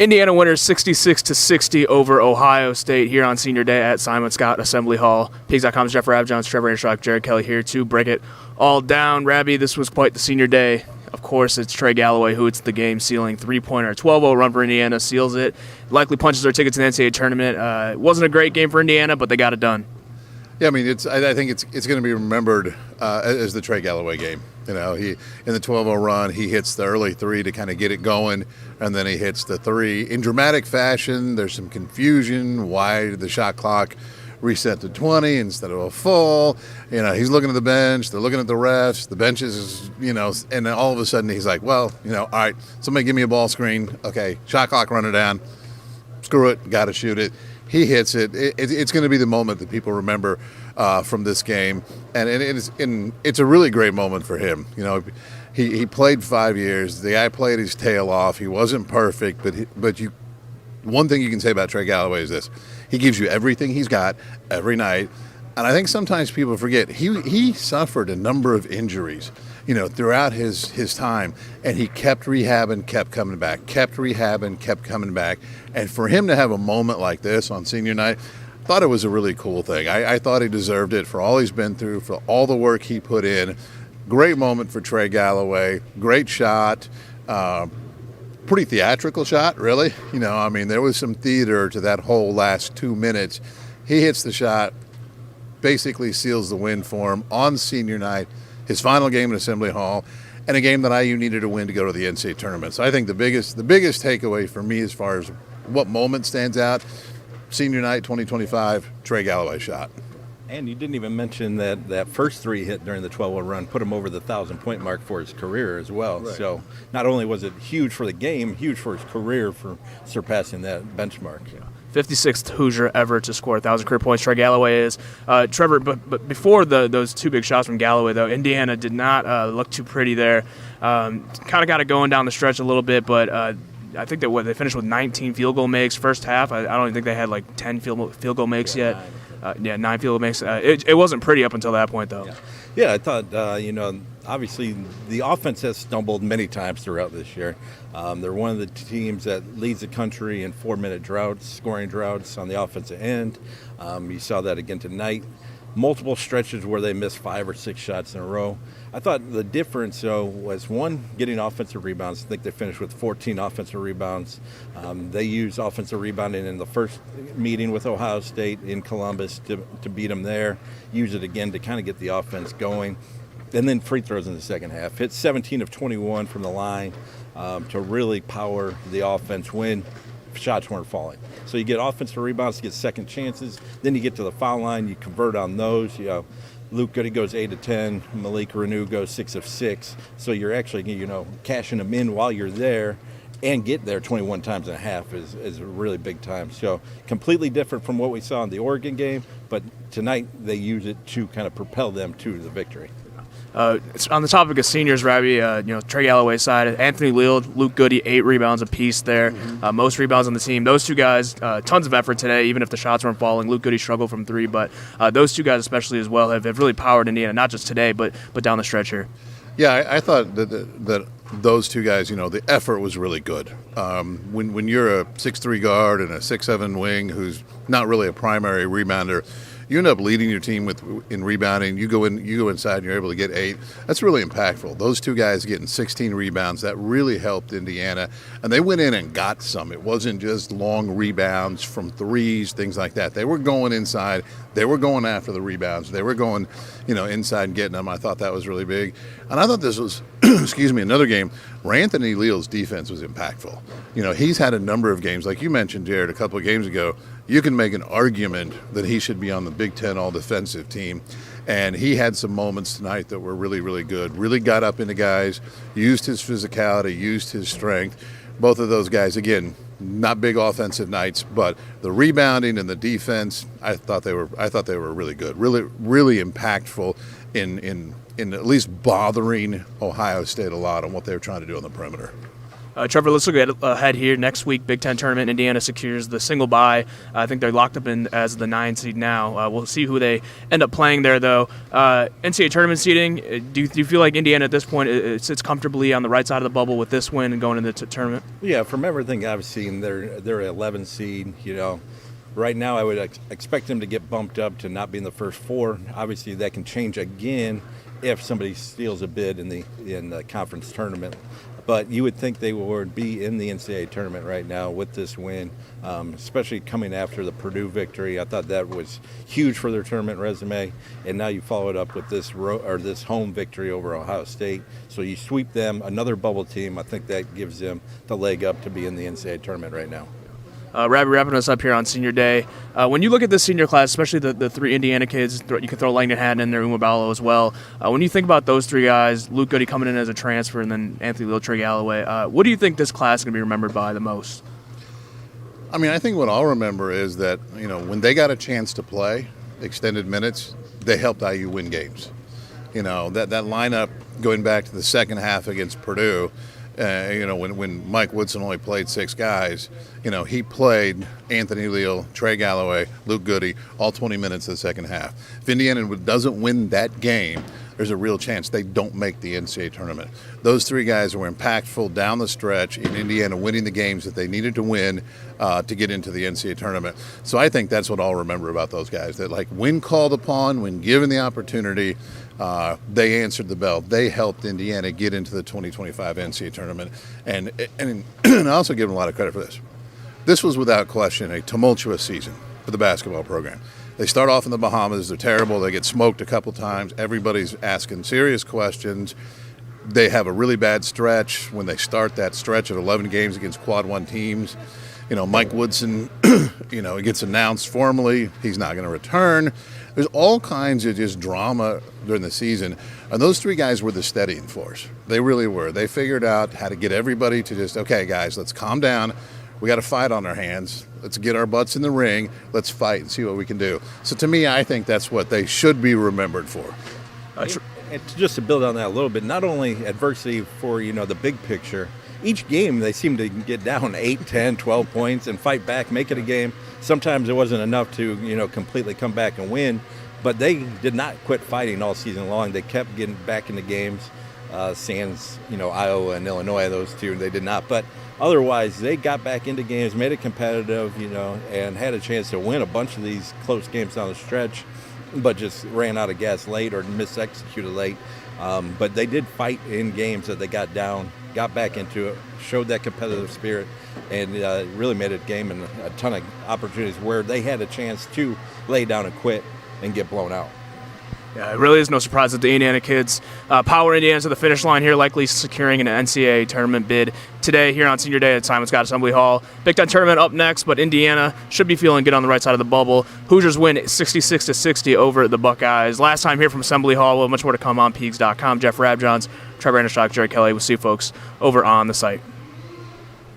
Indiana winners 66-60 over Ohio State here on Senior Day at Simon Scott Assembly Hall. Peegs.com's Jeff Rabjohns, Trevor Anshock, Jared Kelly here to break it all down. Rabby, this was quite the senior day. Of course, it's Trey Galloway who hits the game-sealing three-pointer. 12-0 run for Indiana, seals it. Likely punches their ticket to the NCAA Tournament. It wasn't a great game for Indiana, but they got it done. Yeah, I mean, I think it's going to be remembered as the Trey Galloway game. You know, he in the 12-0 run, he hits the early three to kind of get it going, and then he hits the three in dramatic fashion. There's some confusion. Why did the shot clock reset to 20 instead of a full? You know, he's looking at the bench. They're looking at the refs. The bench is, you know, and then all of a sudden he's like, well, you know, all right, somebody give me a ball screen. Okay, shot clock running down. Screw it, got to shoot it. He hits it. It's going to be the moment that people remember from this game, and it's a really great moment for him. You know, he played 5 years. The guy played his tail off. He wasn't perfect, but one thing you can say about Trey Galloway is this: he gives you everything he's got every night. And I think sometimes people forget he suffered a number of injuries, you know, throughout his time, and he kept rehabbing, kept coming back, kept rehabbing, kept coming back. And for him to have a moment like this on senior night, I thought it was a really cool thing. I thought he deserved it for all he's been through, for all the work he put in. Great moment for Trey Galloway. Great shot. Pretty theatrical shot, really. You know, I mean, there was some theater to that whole last 2 minutes. He hits the shot, basically seals the win for him on senior night, his final game in Assembly Hall, and a game that IU needed to win to go to the NCAA Tournament. So I think the biggest takeaway for me as far as what moment stands out, senior night 2025, Trey Galloway shot. And you didn't even mention that first three hit during the 12-0 run put him over the 1,000-point mark for his career as well. Right. So not only was it huge for the game, huge for his career for surpassing that benchmark. Yeah. 56th Hoosier ever to score 1,000 career points. Trey Galloway is. Trevor, but before those two big shots from Galloway, though, Indiana did not look too pretty there. Kind of got it going down the stretch a little bit, but I think that they finished with 19 field goal makes first half. I don't even think they had like 10 field goal makes yet. 9 field goal makes. It wasn't pretty up until that point, though. Yeah, I thought, you know, obviously the offense has stumbled many times throughout this year. They're one of the teams that leads the country in 4-minute droughts, scoring droughts on the offensive end. You saw that again tonight. Multiple stretches where they missed 5 or 6 shots in a row. I thought the difference, though, was one, getting offensive rebounds. I think they finished with 14 offensive rebounds. They used offensive rebounding in the first meeting with Ohio State in Columbus to beat them there. Use it again to kind of get the offense going. And then free throws in the second half. Hit 17 of 21 from the line to really power the offense when shots weren't falling. So you get offensive rebounds, you get second chances. Then you get to the foul line, you convert on those. You know, Luke Goody goes 8 of 10. Malik Renew goes 6 of 6. So you're actually, you know, cashing them in while you're there, and get there 21 times and a half is a really big time. So completely different from what we saw in the Oregon game, but tonight they use it to kind of propel them to the victory. On the topic of seniors, Rabby, you know, Trey Galloway's side, Anthony Leal, Luke Goody, 8 rebounds apiece there. Most rebounds on the team. Those two guys, tons of effort today, even if the shots weren't falling. Luke Goody struggled from 3, but those two guys especially as well have really powered Indiana, not just today, but down the stretch here. Yeah, I thought that those two guys, you know, the effort was really good. When you're a 6'3" guard and a 6'7" wing who's not really a primary rebounder, you end up leading your team in rebounding. You go inside and you're able to get 8. That's really impactful. Those two guys getting 16 rebounds, that really helped Indiana. And they went in and got some. It wasn't just long rebounds from threes, things like that. They were going inside. They were going after the rebounds. They were going, you know, inside and getting them. I thought that was really big. And I thought this was, another game where Anthony Leal's defense was impactful. You know, he's had a number of games, like you mentioned, Jared, a couple of games ago. You can make an argument that he should be on the Big Ten all-defensive team. And he had some moments tonight that were really, really good. Really got up into guys, used his physicality, used his strength. Both of those guys, again, not big offensive nights, but the rebounding and the defense, I thought they were really good. Really, really impactful in at least bothering Ohio State a lot on what they were trying to do on the perimeter. Trevor, let's look ahead here. Next week, Big Ten Tournament, Indiana secures the single bye. I think they're locked up in as the 9 seed now. We'll see who they end up playing there, though. NCAA Tournament seeding, do you feel like Indiana at this point sits comfortably on the right side of the bubble with this win and going into the tournament? Yeah, from everything I've seen, they're an 11 seed. Right now I would expect them to get bumped up to not be in the first 4. Obviously, that can change again if somebody steals a bid in the conference tournament. But you would think they would be in the NCAA tournament right now with this win, especially coming after the Purdue victory. I thought that was huge for their tournament resume. And now you follow it up with this home victory over Ohio State. So you sweep them, another bubble team. I think that gives them the leg up to be in the NCAA tournament right now. Wrapping us up here on senior day. When you look at this senior class, especially the 3 Indiana kids, you can throw Langdon Hatton in there, Umabalo as well. When you think about those 3 guys, Luke Goody coming in as a transfer, and then Anthony Trey Galloway, what do you think this class is going to be remembered by the most? I mean, I think what I'll remember is that, when they got a chance to play extended minutes, they helped IU win games. That lineup going back to the second half against Purdue, when Mike Woodson only played 6 guys, he played Anthony Leal, Trey Galloway, Luke Goody, all 20 minutes of the second half. If Indiana doesn't win that game, there's a real chance they don't make the NCAA tournament. Those 3 guys were impactful down the stretch in Indiana winning the games that they needed to win to get into the NCAA tournament. So I think that's what I'll remember about those guys, that when called upon, when given the opportunity, they answered the bell. They helped Indiana get into the 2025 NCAA tournament. And I also give them a lot of credit for this. This was without question a tumultuous season for the basketball program. They start off in the Bahamas. They're terrible. They get smoked a couple times. Everybody's asking serious questions. They have a really bad stretch when they start that stretch of 11 games against Quad 1 teams. Mike Woodson, he gets announced formally. He's not going to return. There's all kinds of just drama during the season. And those 3 guys were the steadying force. They really were. They figured out how to get everybody to just, okay, guys, let's calm down. We got a fight on our hands. Let's get our butts in the ring. Let's fight and see what we can do. So to me, I think that's what they should be remembered for. And just to build on that a little bit, not only adversity for, the big picture, each game they seem to get down 8, 10, 12 points and fight back, make it a game. Sometimes it wasn't enough to, completely come back and win, but they did not quit fighting all season long. They kept getting back into games, sans, Iowa and Illinois, those 2, they did not. But otherwise, they got back into games, made it competitive, and had a chance to win a bunch of these close games down the stretch, but just ran out of gas late or misexecuted late. But they did fight in games that they got down, got back into it, showed that competitive spirit, and really made it a game and a ton of opportunities where they had a chance to lay down and quit and get blown out. Yeah, it really is no surprise that the Indiana kids power Indiana to the finish line here, likely securing an NCAA tournament bid today here on Senior Day at Simon Scott Assembly Hall. Big Ten Tournament up next, but Indiana should be feeling good on the right side of the bubble. Hoosiers win 66-60 over the Buckeyes. Last time here from Assembly Hall. We'll have much more to come on Peegs.com. Jeff Rabjohns, Trevor Anderstock, Jerry Kelly. We'll see you folks over on the site.